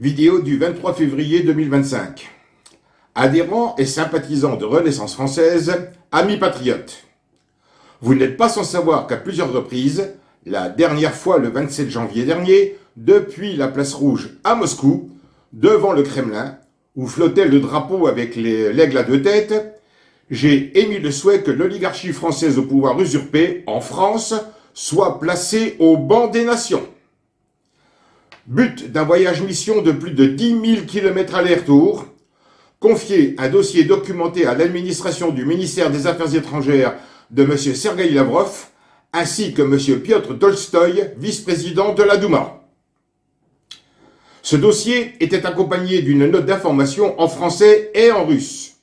Vidéo du 23 février 2025. Adhérents et sympathisants de Renaissance française, amis patriotes. Vous n'êtes pas sans savoir qu'à plusieurs reprises, la dernière fois le 27 janvier dernier, depuis la place rouge à Moscou, devant le Kremlin, où flottait le drapeau avec l'aigle à deux têtes, j'ai émis le souhait que l'oligarchie française au pouvoir usurpé, en France, soit placée au banc des nations. But d'un voyage mission de plus de 10 000 km aller-retour, confier un dossier documenté à l'administration du ministère des Affaires étrangères de M. Sergueï Lavrov, ainsi que M. Piotr Tolstoï, vice-président de la Douma. Ce dossier était accompagné d'une note d'information en français et en russe.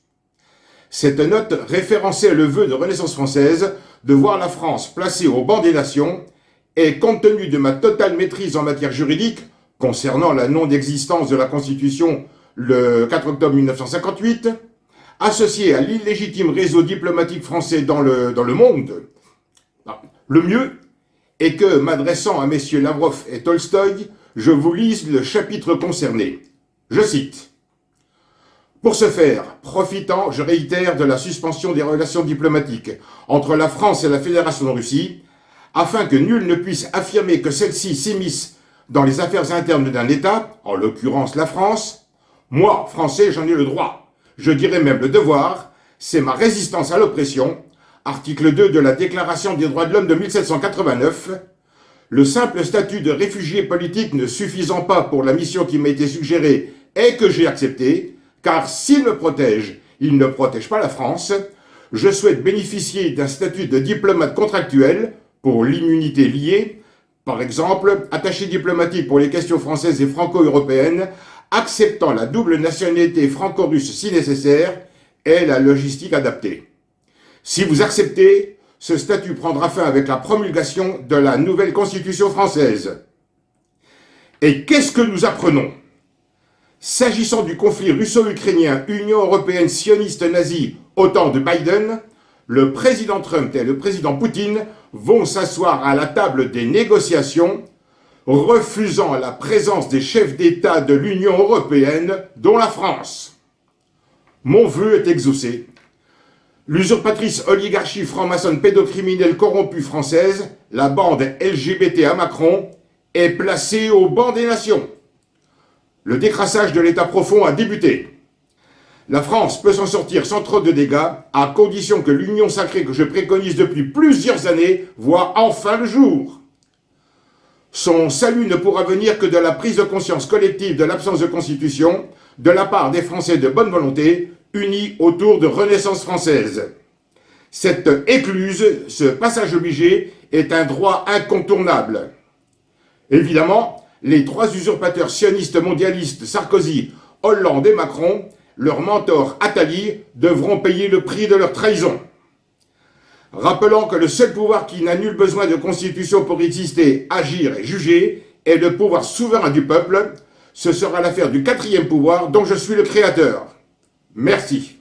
Cette note référençait le vœu de Renaissance française de voir la France placée au banc des nations et, compte tenu de ma totale maîtrise en matière juridique, concernant la non-existence de la Constitution le 4 octobre 1958, associé à l'illégitime réseau diplomatique français dans le monde, le mieux est que, m'adressant à messieurs Lavrov et Tolstoï, je vous lise le chapitre concerné. Je cite. Pour ce faire, profitant, je réitère, de la suspension des relations diplomatiques entre la France et la Fédération de Russie, afin que nul ne puisse affirmer que celles-ci s'immiscent dans les affaires internes d'un État, en l'occurrence la France, moi, Français, j'en ai le droit, je dirais même le devoir, c'est ma résistance à l'oppression, article 2 de la Déclaration des droits de l'homme de 1789, le simple statut de réfugié politique ne suffisant pas pour la mission qui m'a été suggérée et que j'ai acceptée, car s'il me protège, il ne protège pas la France, je souhaite bénéficier d'un statut de diplomate contractuel pour l'immunité liée, par exemple, attaché diplomatique pour les questions françaises et franco-européennes, acceptant la double nationalité franco-russe si nécessaire et la logistique adaptée. Si vous acceptez, ce statut prendra fin avec la promulgation de la nouvelle Constitution française. Et qu'est-ce que nous apprenons? S'agissant du conflit russo-ukrainien, Union européenne sioniste nazie au temps de Biden, le président Trump et le président Poutine vont s'asseoir à la table des négociations, refusant la présence des chefs d'État de l'Union européenne, dont la France. Mon vœu est exaucé. L'usurpatrice oligarchie franc-maçonne pédocriminelle corrompue française, la bande LGBT à Macron, est placée au banc des nations. Le décrassage de l'État profond a débuté. La France peut s'en sortir sans trop de dégâts, à condition que l'union sacrée que je préconise depuis plusieurs années voit enfin le jour. Son salut ne pourra venir que de la prise de conscience collective de l'absence de constitution, de la part des Français de bonne volonté, unis autour de Renaissance française. Cette écluse, ce passage obligé, est un droit incontournable. Évidemment, les trois usurpateurs sionistes mondialistes Sarkozy, Hollande et Macron, leurs mentors Attali, devront payer le prix de leur trahison. Rappelant que le seul pouvoir qui n'a nul besoin de constitution pour exister, agir et juger est le pouvoir souverain du peuple, ce sera l'affaire du quatrième pouvoir dont je suis le créateur. Merci.